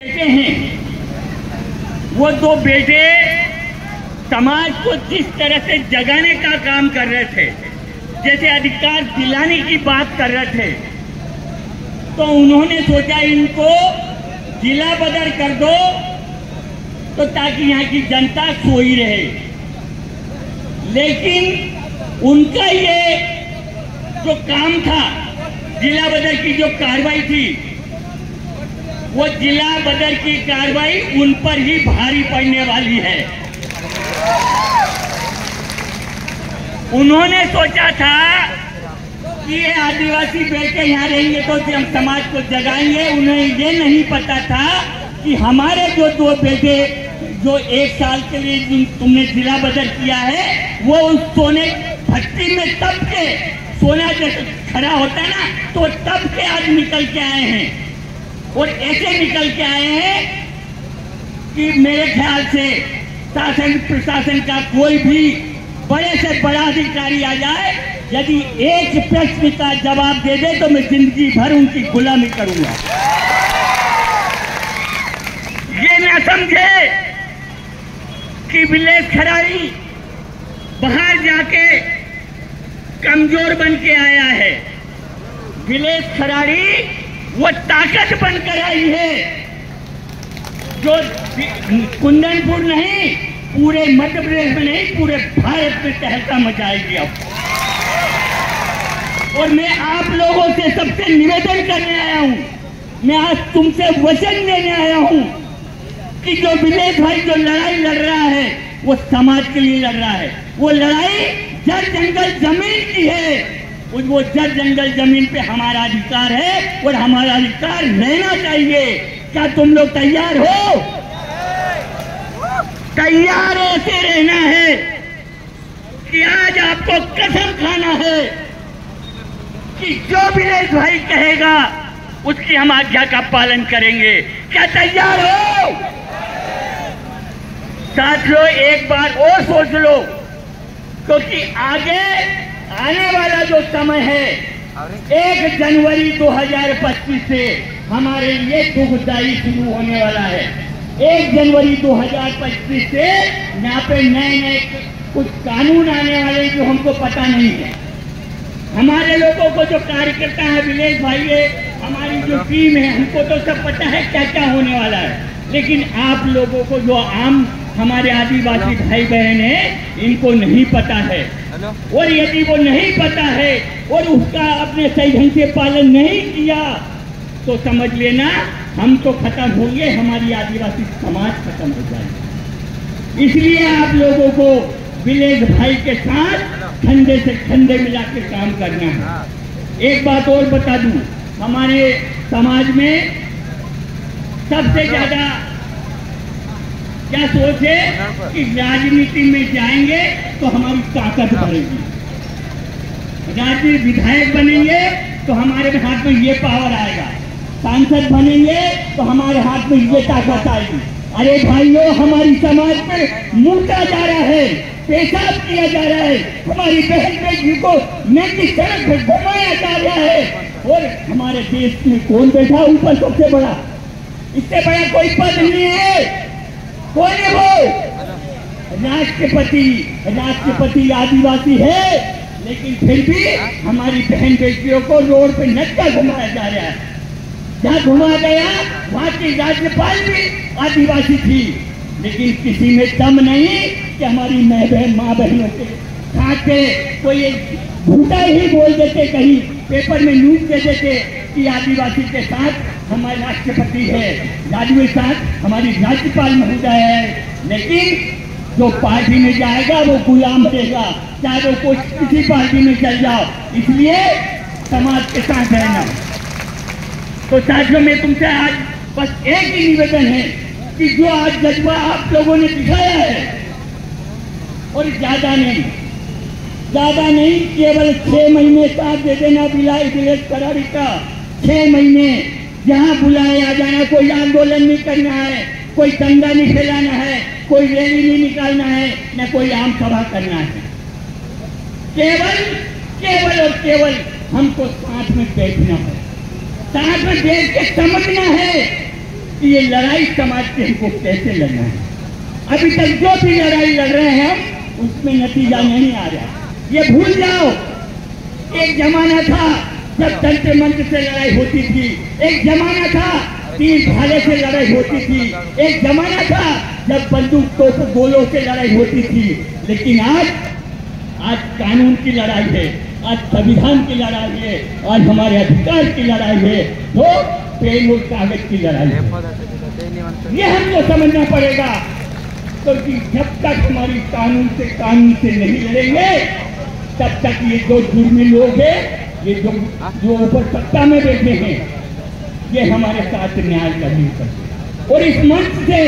बेटे हैं, वो दो बेटे समाज को जिस तरह से जगाने का काम कर रहे थे, जैसे अधिकार दिलाने की बात कर रहे थे, तो उन्होंने सोचा इनको जिला बदल कर दो तो ताकि यहाँ की जनता सोई रहे। लेकिन उनका ये जो काम था, जिला बदल की जो कार्रवाई थी, वो जिला बदल की कार्रवाई उन पर ही भारी पड़ने वाली है। उन्होंने सोचा था कि ये आदिवासी बेटे यहाँ रहेंगे तो हम समाज को जगाएंगे। उन्हें ये नहीं पता था कि हमारे जो दो बेटे जो 1 साल के लिए तुमने जिला बदल किया है, वो उस सोने भट्टी में तब के सोना जब खड़ा होता है ना, तो तब के आज निकल के आए हैं। और ऐसे निकल के आए हैं कि मेरे ख्याल से शासन प्रशासन का कोई भी बड़े से बड़ा अधिकारी आ जाए, यदि एक प्रश्न का जवाब दे दे तो मैं जिंदगी भर उनकी गुलामी करूंगा। ये ना समझे कि विलेज खराड़ी बाहर जाके कमजोर बन के आया है। विलेज खराड़ी वो ताकत बनकर आई है जो कुंदनपुर नहीं, पूरे मध्य प्रदेश में नहीं, पूरे भारत में तहलका मचाएगी अब। और मैं आप लोगों से सबसे निवेदन करने आया हूं, मैं आज तुमसे वचन देने आया हूं कि जो विलेज भाई जो लड़ाई लड़ रहा है, वो समाज के लिए लड़ रहा है। वो लड़ाई जड़ जंगल जमीन की है। वो जड़ जंगल जमीन पे हमारा अधिकार है और हमारा अधिकार रहना चाहिए। क्या तुम लोग तैयार हो? तैयार ऐसे रहना है कि आज आपको कसम खाना है कि जो विलेज भाई कहेगा उसकी हम आज्ञा का पालन करेंगे। क्या तैयार हो? साथियों, एक बार और सोच लो, क्योंकि आगे आने वाला जो समय है, 1 जनवरी 2025 से हमारे लिए दुखदायी शुरू होने वाला है। 1 जनवरी 2025 से यहाँ पे नए कुछ कानून आने वाले जो हमको पता नहीं है। हमारे लोगों को जो कार्यकर्ता है, विलेज भाई है, हमारी जो टीम है, हमको तो सब पता है क्या क्या होने वाला है। लेकिन आप लोगों को जो आम हमारे आदिवासी भाई बहन है, इनको नहीं पता है। और यदि वो नहीं पता है और उसका अपने सही ढंग से पालन नहीं किया तो समझ लेना हम तो खत्म होंगे, हमारी आदिवासी समाज खत्म हो जाएगी। इसलिए आप लोगों को विलेज भाई के साथ खंडे से खंडे मिला के काम करना है। एक बात और बता दूं, हमारे समाज में सबसे ज्यादा क्या सोच है कि राजनीति में जाएंगे तो हमारी ताकत बढ़ेगी, राजनीति विधायक बनेंगे तो हमारे हाथ में ये पावर आएगा, सांसद बनेंगे तो हमारे हाथ में ये ताकत आएगी। अरे भाइयों, हमारी समाज में मुर्दा जा रहा है, पेशाब किया जा रहा है, हमारी बहन बेटी को नंगी सड़क पर घुमाया जा रहा है। और हमारे देश में कौन बैठा ऊपर सबसे बड़ा? इससे बड़ा कोई पद नहीं है। कौन है वो? राष्ट्रपति आदिवासी है, लेकिन फिर भी हमारी बहन बेटियों को रोड पे नक्का घुमाया जा रहा है। जहाँ घुमा गया वहाँ की राज्यपाल भी आदिवासी थी, लेकिन किसी में दम नहीं कि हमारी माँ बहनों के साथ कोई झूठा ही बोल देते, कहीं पेपर में न्यूज दे देते कि आदिवासी के साथ हमारे राष्ट्रपति है, राज्य साथ हमारी राज्यपाल महोदय है। लेकिन जो पार्टी में जाएगा वो गुलाम रहेगा, चाहे वो कोई किसी पार्टी में चल जाओ। इसलिए समाज के साथ रहना। तो साथियों, में तुमसे आज बस एक ही निवेदन है कि जो आज जज्बा आप लोगों ने दिखाया है, और ज्यादा नहीं, केवल 6 महीने साथ दे देना विलेज खराड़ी का। 6 महीने जहाँ बुलाए आ जाना, कोई आंदोलन नहीं करना है, कोई दंगा नहीं फैलाना है, कोई रैली नहीं निकालना है, न कोई आम सभा करना है। केवल और केवल हमको साथ में बैठना है, साथ में बैठ के समझना है कि ये लड़ाई समाज के हमको कैसे लड़ना है। अभी तक जो भी लड़ाई लड़ रहे हैं हम, उसमें नतीजा नहीं आ रहा। ये भूल जाओ, एक जमाना था जब तंत्र मंत्र से लड़ाई होती थी, एक जमाना था तीर भाले से लड़ाई होती थी, एक जमाना था जब बंदूक तोप गोलों से लड़ाई होती थी। लेकिन आज कानून की लड़ाई है, आज संविधान की लड़ाई है, आज हमारे अधिकार की लड़ाई है, तो पेन और कागज की लड़ाई है। ये हमको समझना पड़ेगा, क्योंकि जब तक हमारी कानून से नहीं लड़ेंगे, तब तक ये जो जुर्मी लोग हैं, ये जो ऊपर सत्ता में बैठे हैं, ये हमारे साथ न्याय कर नहीं सकते। और इस मंच से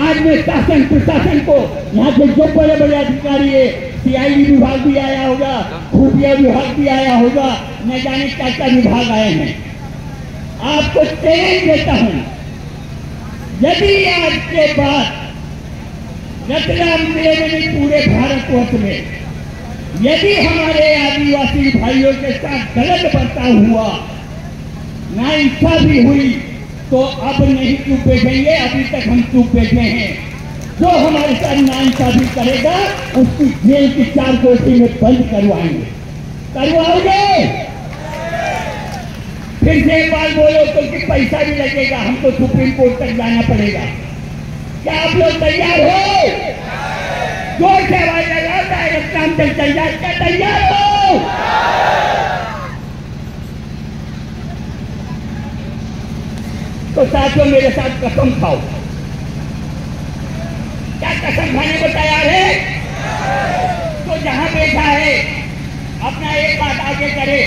आज मैं शासन प्रशासन को, यहाँ के जो बड़े बड़े अधिकारी है, CID विभाग भी आया होगा, खुफिया विभाग भी आया होगा, न जाने क्या विभाग आए हैं, आपको चैलेंज देता हूं, यदि आज के बाद रतलाम जिले में नहीं पूरे भारतवर्ष में यदि हमारे आदिवासी भाइयों के साथ गलत बर्ताव हुआ, नाइंसाफी हुई, तो अब नहीं चुप बैठेंगे। अभी तक हम चुप बैठे हैं। जो हमारे साथ नाइंसाफी करेगा उसकी जेल की 4 कोठरी में बंद करवाएंगे। करवाओगे? फिर से एक बार बोलो तो कि पैसा भी लगेगा, हमको सुप्रीम कोर्ट तक जाना पड़ेगा। क्या आप लोग तैयार हो? जोर से आवाज लगाओ, डायरेक्ट काम चल जाए। क्या तैयार हो? तो साथियों मेरे साथ कसम खाओ। क्या कसम खाने को तैयार है? तो जहां बैठा है अपना एक बात आगे करे।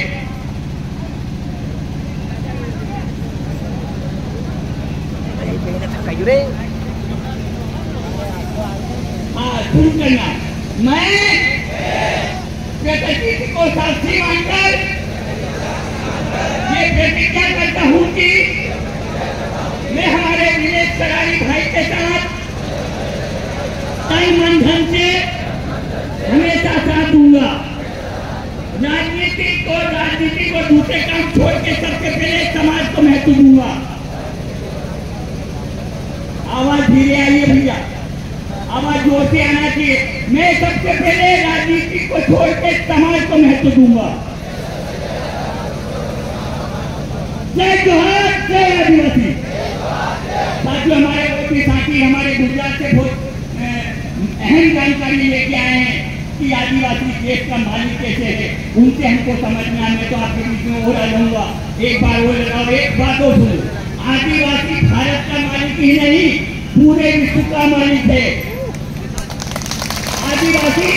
हाँ, शुरू करना। मैं प्रकृति को साक्षी मानकर ये प्रतिज्ञा करता हूं कि मैं हमारे विवेक सरारी भाई के साथ तन मन धन से हमेशा साथ दूंगा। राजनीति को दूसरे काम छोड़ के सबसे पहले समाज को महत्व दूंगा। आवाज धीरे आइए भैया, आवाज जोर से आना चाहिए। मैं सबसे पहले राजनीति को छोड़ के समाज को महत्व दूंगा। जय जोहार, जय आदिवासी। साथियों हमारे कोई साथी हमारे गुजरात से बहुत अहम जानकारी लेके आए हैं कि आदिवासी देश का मालिक कैसे है। उनसे हमको समझना, मैं तो आपके बीच में और आ जाऊंगा। एक बार वो लगाओ, एक बात और सुनो। आदिवासी भारत का मालिक ही नहीं, पूरे विश्व का मालिक है। आदिवासी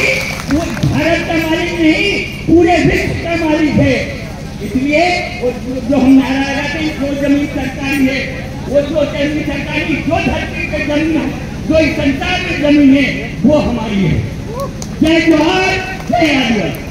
भारत का मालिक नहीं, पूरे विश्व का मालिक है। इसलिए जो हम नारा लगाते हैं, जो जमीन सरकारी है, वो जो जमीन सरकारी, जो धरती पे जमीन है, जो इस संसार में जमीन है, वो हमारी है। जय जोहार, जय आदिवासी।